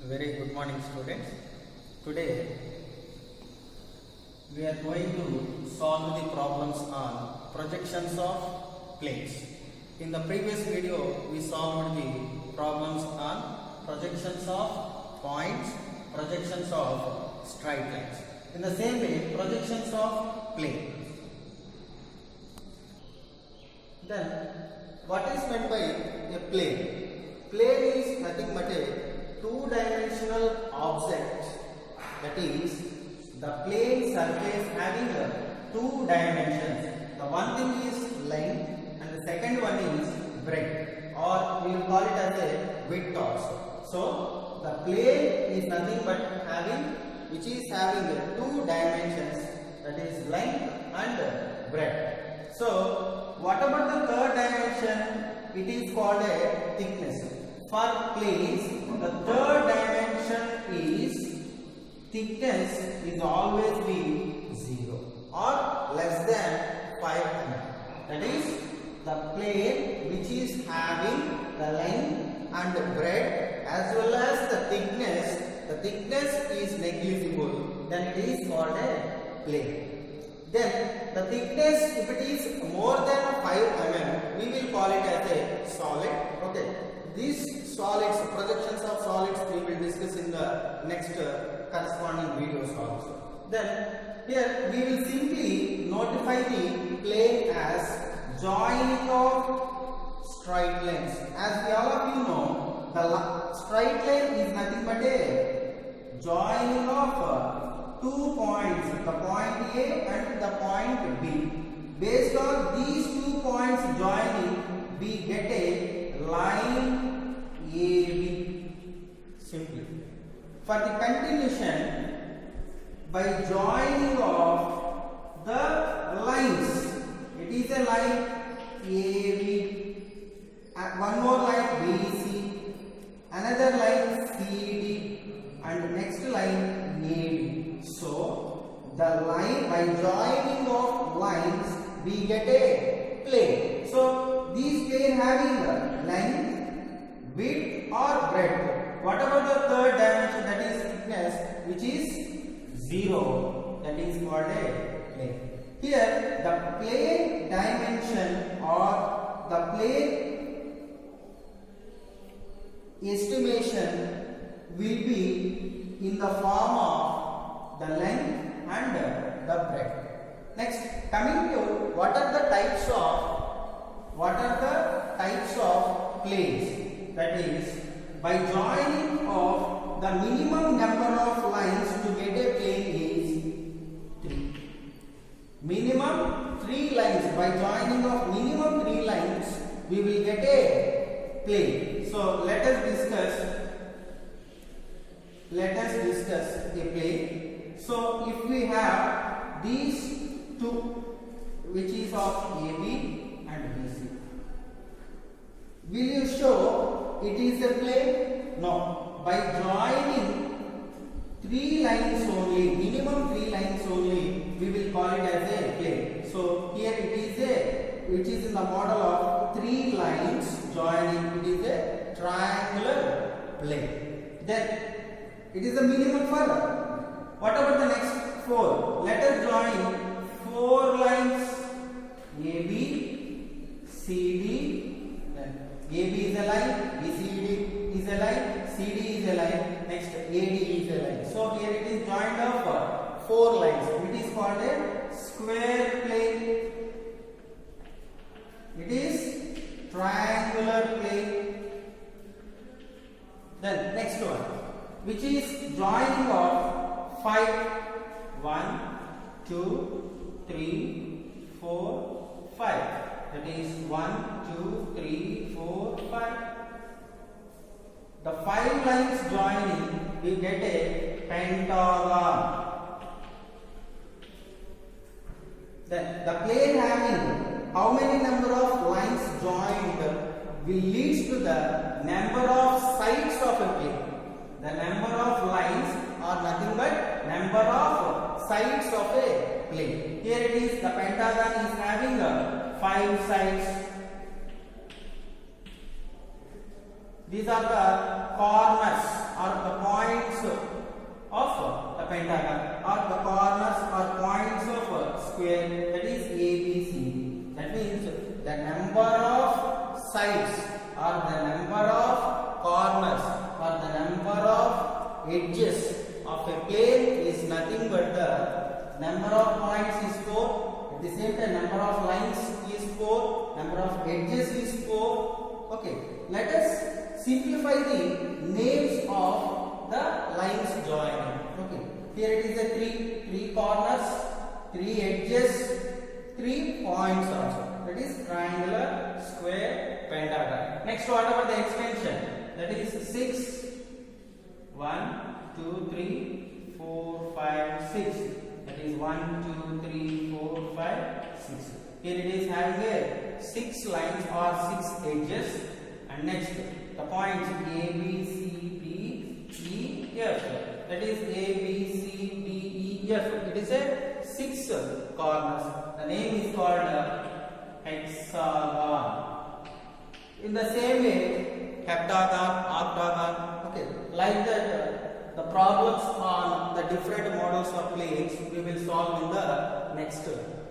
Very good morning, students. Today we are going to solve the problems on projections of planes. In the previous video, we solved the problems on projections of points, projections of straight lines. In the same way, projections of plane. Then, what is meant by a plane? Plane is nothing but a two-dimensional object, that is the plane surface having two dimensions. The one thing is length and the second one is breadth, or we will call it as a width also. So the plane is nothing but which is having two dimensions, that is length and breadth. So what about the third dimension? It is called a thickness. For planes, the third dimension is thickness is always be 0 or less than 5 mm. That is the plane which is having the length and breadth as well as the thickness. The thickness is negligible, then it is called a plane. Then the thickness, if it is more than 5 mm, we will call it as a solid. Okay. These solids, projections of solids, we will discuss in the next corresponding videos also. Then here we will simply notify the plane as joining of straight lines. As we all of you know, the straight line is nothing but a joining of 2 points, the point A and the point B. Based on these 2 points joining, we get a line AB. Simply. For the continuation, by joining of the lines, it is a line AB, one more line BC, another line CD, and next line AB. So the line, by joining of lines, we get a plane. So these plane having length, width or breadth. What about the third dimension, that is thickness, which is 0, that is called a plane. Here the plane dimension or the plane estimation will be in the form of the length and the breadth. Next, coming to what are the types of planes, that is by joining of the minimum number of lines to get a plane is 3. Minimum 3 lines, by joining of minimum 3 lines we will get a plane. So let us discuss a plane. So if we have these two, which is of AB and BC, will you show it is a plane? No. By joining 3 lines only, minimum 3 lines only, we will call it as a plane. So here it is which is in the model of 3 lines joining, it is a triangular plane. Then it is the minimum for. What about the next 4? Let us join 4 lines AB, CD, then AB is a line, BCD is a line, CD is a line, next AD is a line. So here it is joined of 4 lines. It is called a square plane. It is triangular plane. Then next one, which is joining of 5. 1, 2, 3, 4, 5. That is 1, 2, 3, 4, 5. The 5 lines joining, we get a pentagon. Then the plane having how many number of lines joined will leads to the number of sides of a plane. The number of lines are nothing but number of sides of a plane. Here it is, the pentagon is having 5 sides. These are the corners or the points edges of a plane is nothing but the number of points is 4. At the same time, number of lines is 4. Number of edges is 4. Okay. Let us simplify the names of the lines joining. Okay. Here it is a three corners, 3 edges, 3 points also. That is triangular, square, pentagon. Next, what about the extension? That is 6. 1, 2, 3, 4, 5, 6. That is 1, 2, 3, 4, 5, 6. Here it is having a 6 lines or 6 edges. And next, the points A, B, C, D, E, F. That is A, B, C, D, E, F. It is a 6 corners. The name is called hexagon. In the same way, heptagon, octagon. Okay, like that, the problems on the different models of planes we will solve in the next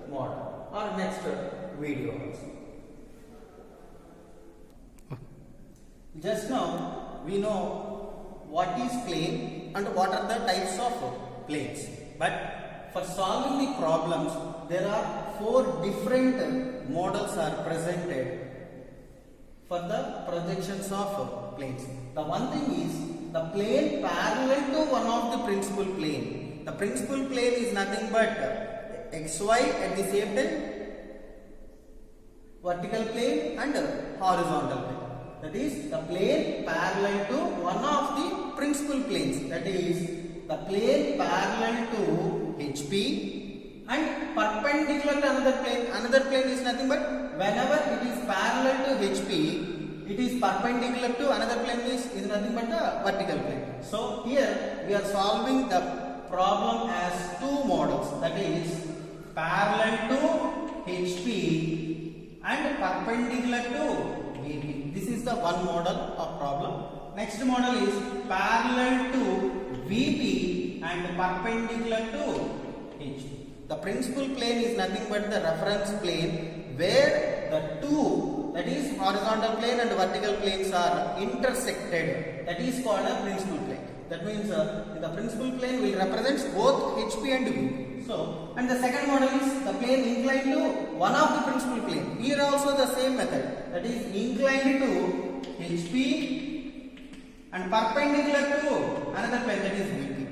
model or next video also. Just now we know what is plane and what are the types of planes. But for solving the problems, there are 4 different models are presented for the projections of planes. The one thing is the plane parallel to one of the principal plane. The principal plane is nothing but xy, at the same time vertical plane and horizontal plane. That is the plane parallel to one of the principal planes. That is the plane parallel to HP and perpendicular to another plane. Another plane is nothing but whenever it is parallel to HP, it is perpendicular to another plane is nothing but the vertical plane. So here we are solving the problem as 2 models. That is parallel to HP and perpendicular to VP. This is the one model of problem. Next model is parallel to VP and perpendicular to HP. The principal plane is nothing but the reference plane where the two, that is horizontal plane and vertical planes, are intersected. That is called a principal plane. That means the principal plane will represent both HP and VP. So, and the second model is the plane inclined to one of the principal plane. Here also the same method. That is inclined to HP and perpendicular to another plane, that is VP.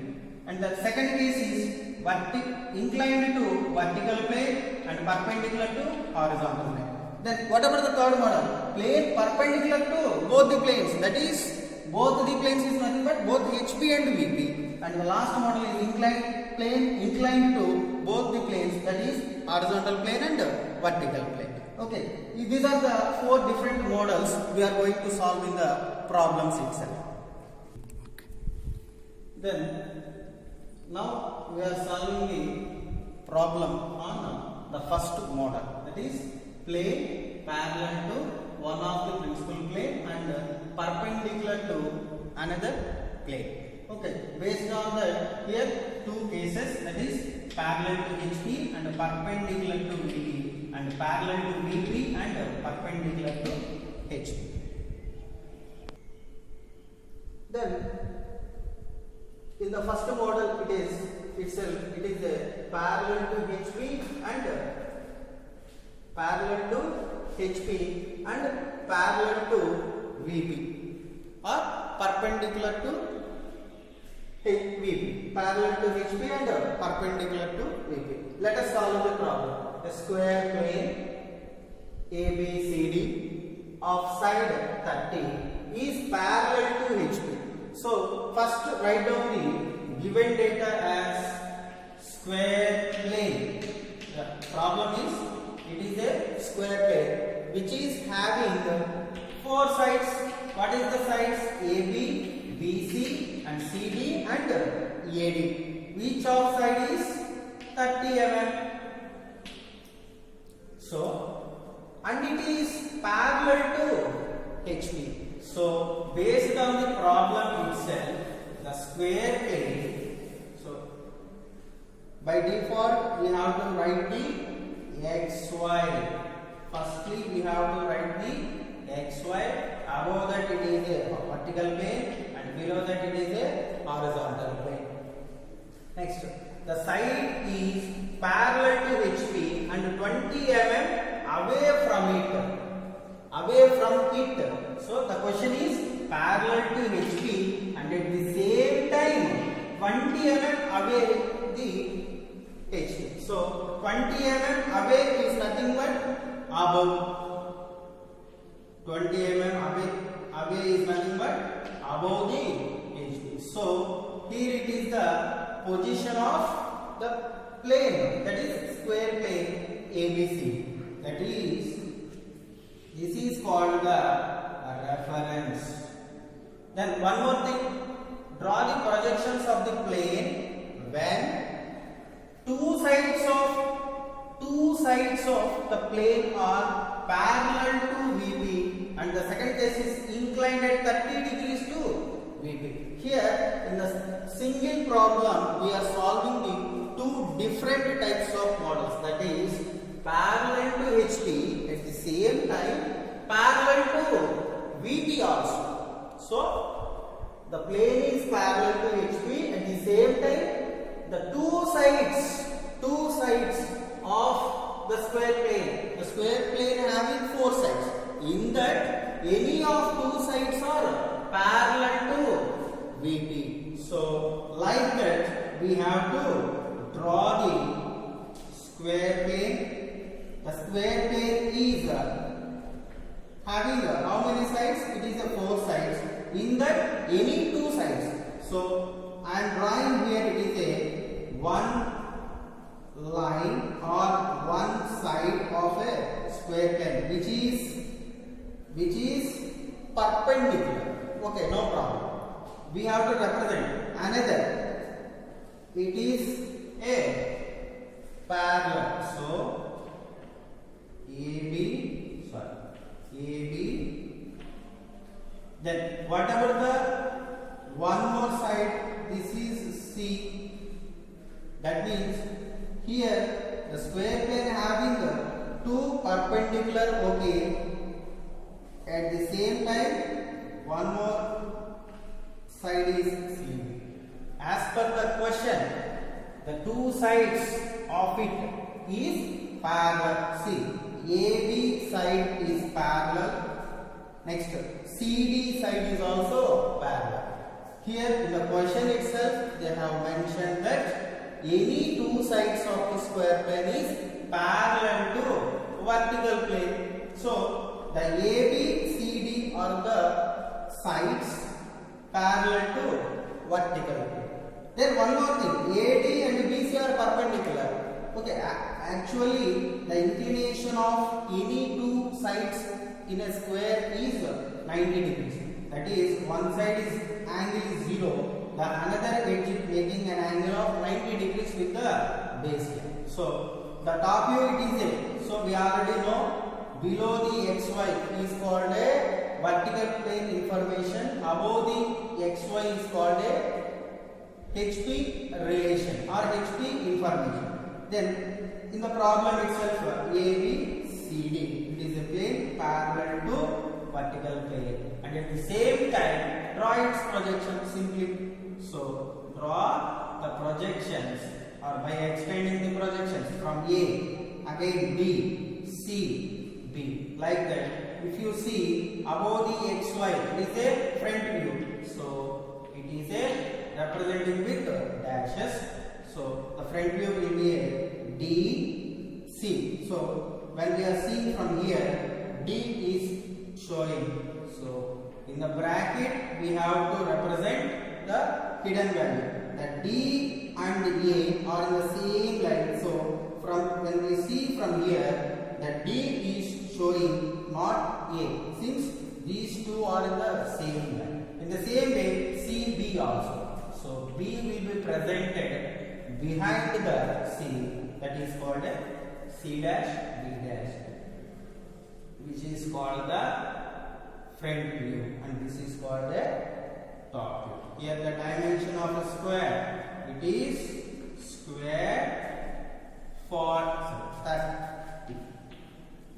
And the second case is inclined to vertical plane and perpendicular to horizontal plane. Then what about the third model? Plane perpendicular to both the planes. That is both the planes is nothing but both HP and VP. And the last model is inclined to both the planes, that is horizontal plane and vertical plane. Okay, these are the 4 different models we are going to solve in the problems itself. Then now we are solving the problem on the first model, that is plane parallel to one of the principal plane and perpendicular to another plane. Okay, based on that, here 2 cases, that is parallel to HP and perpendicular to VP, and parallel to VP and perpendicular to HP. Then in the first model, it is a parallel to HP and parallel to HP and parallel to VP, or perpendicular to VP, parallel to HP and perpendicular to VP. Let us solve the problem. A square plane ABCD of side 30 is parallel to HP. So first write down the given data as square plane. The problem is it is a square plane which is having 4 sides. What is the sides? AB, BC and CD and AD. Each of side is 30 mm. So, and it is parallel to HP. So, based on the problem itself, the square plane. So, by default, we have to write the XY. Firstly, we have to write the XY. Above that, it is a vertical plane, and below that it is a horizontal plane. Next, the side is parallel to HP and 20 mm away from it. Away from it. So the question is parallel to HP and at the same time 20 mm away the HP. So 20 mm away is nothing but above. 20 mm away is nothing but above the HP. So here it is the position of the plane, that is square plane ABC. That is, this is called the reference. Then one more thing, draw the projections of the plane when two sides of the plane are parallel to VP and the second case is inclined at 30 degrees to VP. Here in the single problem we are solving the two different types of models, that is parallel to HP at the same time parallel to VP also. So the plane is parallel to HP at the same time the two sides of the square plane having four sides. In that any of two sides are parallel to VP. So like that we have to draw the square plane. The square plane is having how many sides? It is a four sides. In that any two sides. So I am drawing here, it is a one line or one side of a square plane which is perpendicular. Okay, no problem. We have to represent another. It is a parallel. So AB. Then whatever the one more side, this is C. That means here the square plane having two perpendicular, okay. At the same time one more side is C. As per the question, the two sides of it is parallel. See, AB side is parallel. Next, CD side is also parallel. Here in the question itself they have mentioned that any two sides of the square plane is parallel to vertical plane. So the AB, CD are the sides parallel to vertical plane. Then one more thing, AD and BC are perpendicular. Okay, actually the inclination of any two sides in a square is 90 degrees. That is, one side is angle is 0, the another edge is making an angle of 90 degrees with the base line. So the top view it is a. So we already know below the XY is called a vertical plane information, above the XY is called a HP relation or HP information. Then in the problem itself, AB, CD, it is a plane parallel to vertical plane, and at the same time draw its projection simply. So draw the projections, or by expanding the projections from A, again B, C, B, like that. If you see above the XY, it is a front view. So it is a representing with dashes. So the front view will be a D, C. So when we are seeing from here, D is showing. So in the bracket we have to represent the hidden value. The D and A are in the same line. So from when we see from here, the D is showing not A, since these two are in the same line. In the same way, C, B also. So B will be presented behind the C, that is called C dash, B dash, which is called the front view, and this is called the top view. Here the dimension of a square, it is square for 30.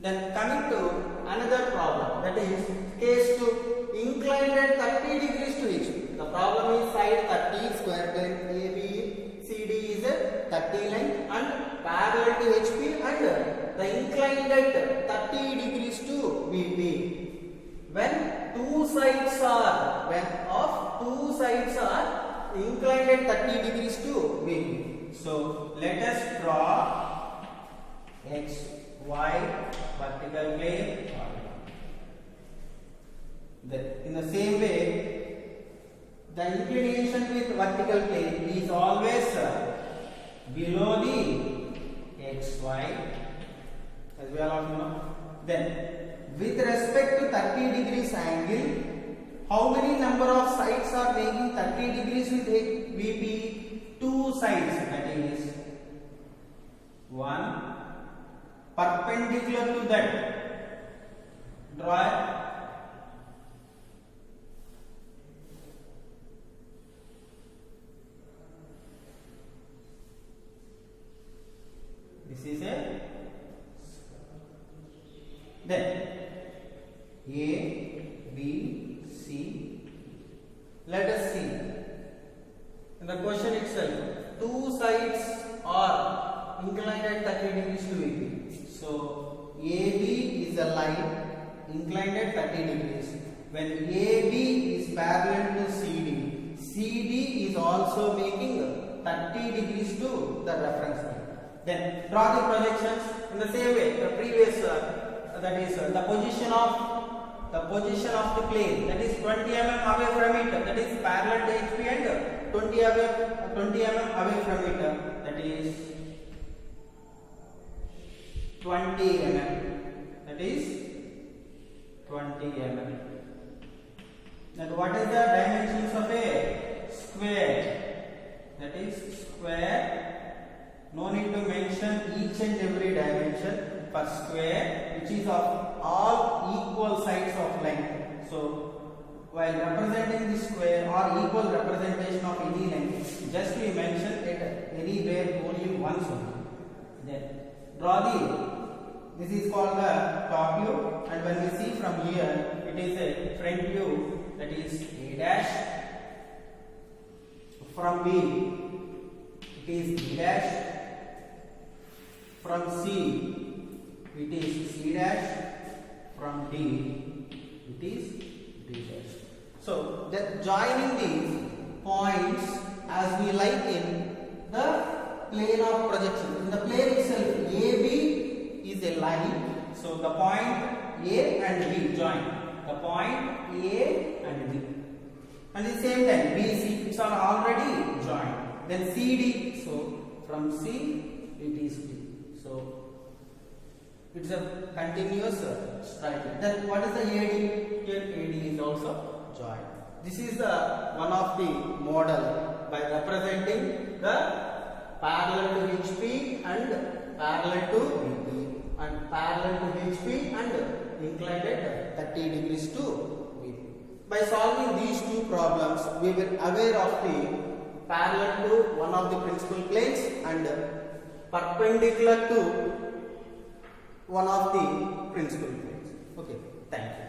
Then coming to another problem, that is case 2, inclined at 30 degrees to HP. The problem 30 length and parallel to HP and the inclined at 30 degrees to VP. When two sides are inclined at 30 degrees to VP. So let us draw X, Y vertical plane. In the same way, the inclination with vertical plane is always below the XY, as we all know. Then with respect to 30 degrees angle, how many number of sides are making 30 degrees with VP? Two sides, that is one perpendicular to that. Draw this is a then A, B, C. Let us see. In the question itself, two sides are inclined at 30 degrees to VP. So AB is a line inclined at 30 degrees. When AB is parallel to CD, CD is also making 30 degrees to the reference line. Then draw the projections in the same way. The previous that is the position of the plane, that is 20 mm away from it, that is parallel to HP, and 20 mm away from it, that is 20 mm, that is 20 mm. Then what is the dimensions of a square? That is square. No need to mention each and every dimension for square, which is of all equal sides of length. So while representing the square or equal representation of any length, just we mention it anywhere only once only. Then draw this is called the top view, and when we see from here, it is a front view, that is A dash. From B, it is B dash. From C, it is C dash. From D, it is D dash. So that joining these points as we like in the plane of projection. In the plane itself, AB is a line. So the point A and B join. The point A and B. And at the same time, B, C, it's are already joined. Then CD. So from C, it is D. So it's a continuous straight line. Then what is the AD? Here AD is also joined. This is the one of the model by representing the parallel to HP and parallel to VP, and parallel to HP and inclined at 30 degrees to VP. By solving these two problems, we were aware of the parallel to one of the principal planes and perpendicular to one of the principal planes. Okay, thank you.